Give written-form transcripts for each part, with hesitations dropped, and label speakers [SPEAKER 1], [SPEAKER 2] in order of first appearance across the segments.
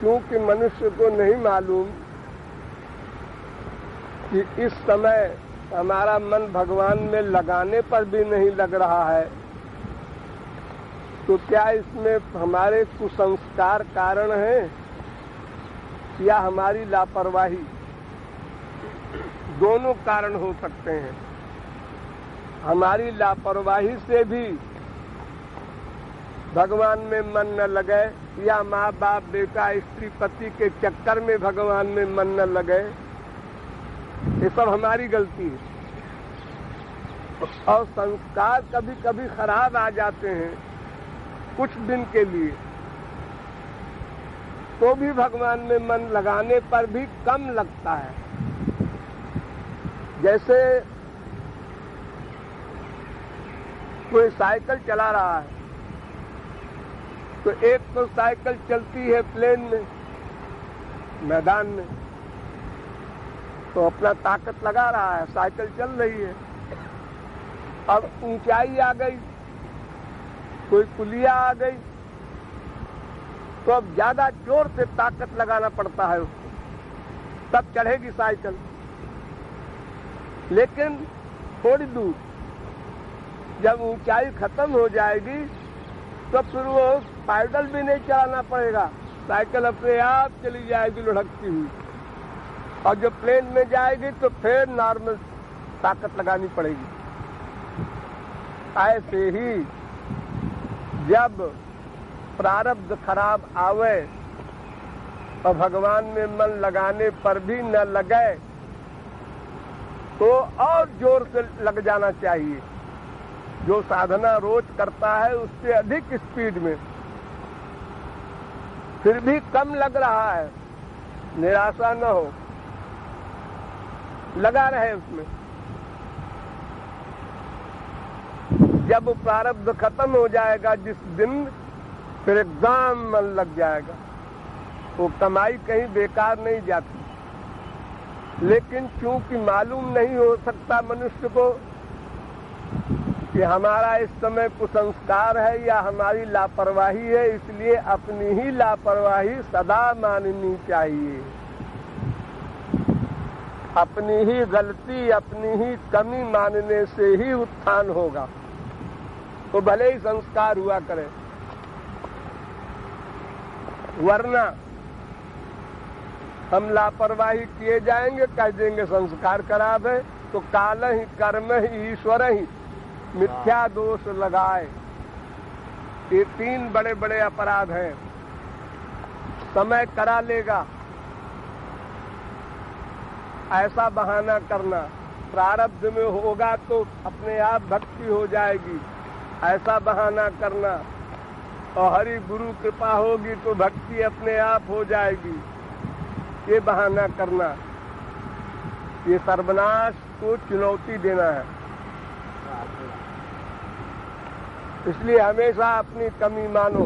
[SPEAKER 1] क्योंकि मनुष्य को नहीं मालूम कि इस समय हमारा मन भगवान में लगाने पर भी नहीं लग रहा है, तो क्या इसमें हमारे कुसंस्कार कारण है या हमारी लापरवाही? दोनों कारण हो सकते हैं। हमारी लापरवाही से भी भगवान में मन न लगे, या माँ बाप बेटा स्त्री पति के चक्कर में भगवान में मन न लगे, ये सब हमारी गलती है। और संस्कार कभी कभी खराब आ जाते हैं कुछ दिन के लिए, तो भी भगवान में मन लगाने पर भी कम लगता है। जैसे कोई साइकिल चला रहा है, तो एक तो साइकिल चलती है प्लेन में, मैदान में, तो अपना ताकत लगा रहा है, साइकिल चल रही है। अब ऊंचाई आ गई, कोई पुलिया आ गई, तो अब ज्यादा जोर से ताकत लगाना पड़ता है उसको, तब चढ़ेगी साइकिल। लेकिन थोड़ी दूर जब ऊंचाई खत्म हो जाएगी तो फिर वो पैडल भी नहीं चलाना पड़ेगा, साइकिल अपने आप चली जाएगी लुढ़कती हुई। और जब प्लेन में जाएगी तो फिर नॉर्मल ताकत लगानी पड़ेगी। ऐसे ही जब प्रारब्ध खराब आवे और भगवान में मन लगाने पर भी न लगे, तो और जोर से लग जाना चाहिए। जो साधना रोज करता है उससे अधिक स्पीड में, फिर भी कम लग रहा है, निराशा न हो, लगा रहे उसमें। जब प्रारब्ध खत्म हो जाएगा जिस दिन, फिर एकदम मन लग जाएगा। वो कमाई कहीं बेकार नहीं जाती। लेकिन चूंकि मालूम नहीं हो सकता मनुष्य को कि हमारा इस समय कुसंस्कार है या हमारी लापरवाही है, इसलिए अपनी ही लापरवाही सदा माननी चाहिए। अपनी ही गलती, अपनी ही कमी मानने से ही उत्थान होगा, तो भले ही संस्कार हुआ करे। वरना हम लापरवाही किए जाएंगे, कह देंगे संस्कार खराब है, तो काल ही कर्म ही ईश्वर ही मिथ्या दोष लगाए। ये तीन बड़े बड़े अपराध हैं। समय करा लेगा, ऐसा बहाना करना, प्रारब्ध में होगा तो अपने आप भक्ति हो जाएगी, ऐसा बहाना करना, और हरि गुरु कृपा होगी तो भक्ति अपने आप हो जाएगी, ये बहाना करना, ये सर्वनाश को चुनौती देना है। इसलिए हमेशा अपनी कमी मानो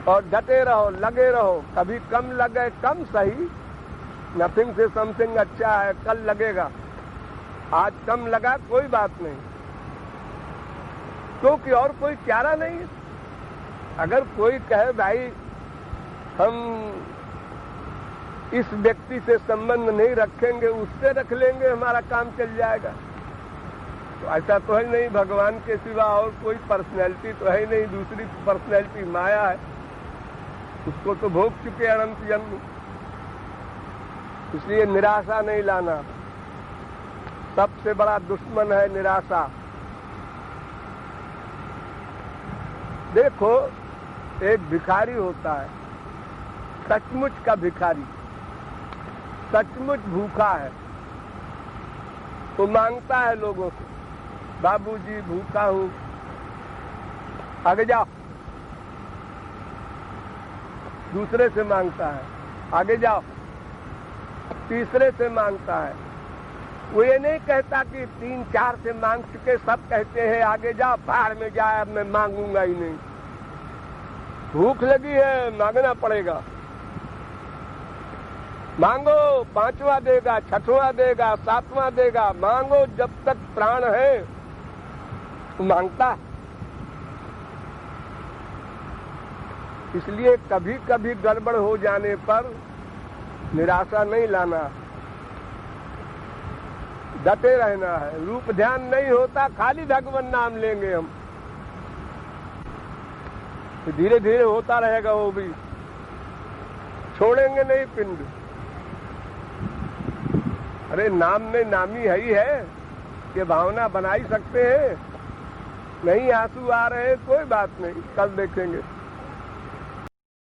[SPEAKER 1] और डटे रहो, लगे रहो। कभी कम लगे, कम सही, नथिंग से समथिंग अच्छा है, कल लगेगा। आज कम लगा कोई बात नहीं, क्योंकि और कोई चारा नहीं है। अगर कोई कहे भाई हम इस व्यक्ति से संबंध नहीं रखेंगे, उससे रख लेंगे, हमारा काम चल जाएगा, तो ऐसा तो है नहीं। भगवान के सिवा और कोई पर्सनैलिटी तो है नहीं। दूसरी पर्सनैलिटी माया है, उसको तो भोग चुके अनंत जन्म। इसलिए निराशा नहीं लाना। सबसे बड़ा दुश्मन है निराशा। देखो, एक भिखारी होता है, सचमुच का भिखारी, सचमुच भूखा है, तो मांगता है लोगों से, बाबूजी भूखा हूं, आगे जाओ। दूसरे से मांगता है, आगे जाओ। तीसरे से मांगता है। वो ये नहीं कहता कि 3-4 से मांग चुके सब कहते हैं आगे जाओ, बाहर में जाए, अब मैं मांगूंगा ही नहीं। भूख लगी है, मांगना पड़ेगा। मांगो, 5वां देगा, 6वां देगा, 7वां देगा। मांगो जब तक प्राण है, तो मांगता। इसलिए कभी कभी गड़बड़ हो जाने पर निराशा नहीं लाना, डटे रहना है। रूप ध्यान नहीं होता, खाली भगवान नाम लेंगे हम, तो धीरे धीरे होता रहेगा, वो भी छोड़ेंगे नहीं पिंड। अरे नाम में नामी है ही है, ये भावना बना ही सकते हैं। नहीं आंसू आ रहे, कोई बात नहीं, कल देखेंगे।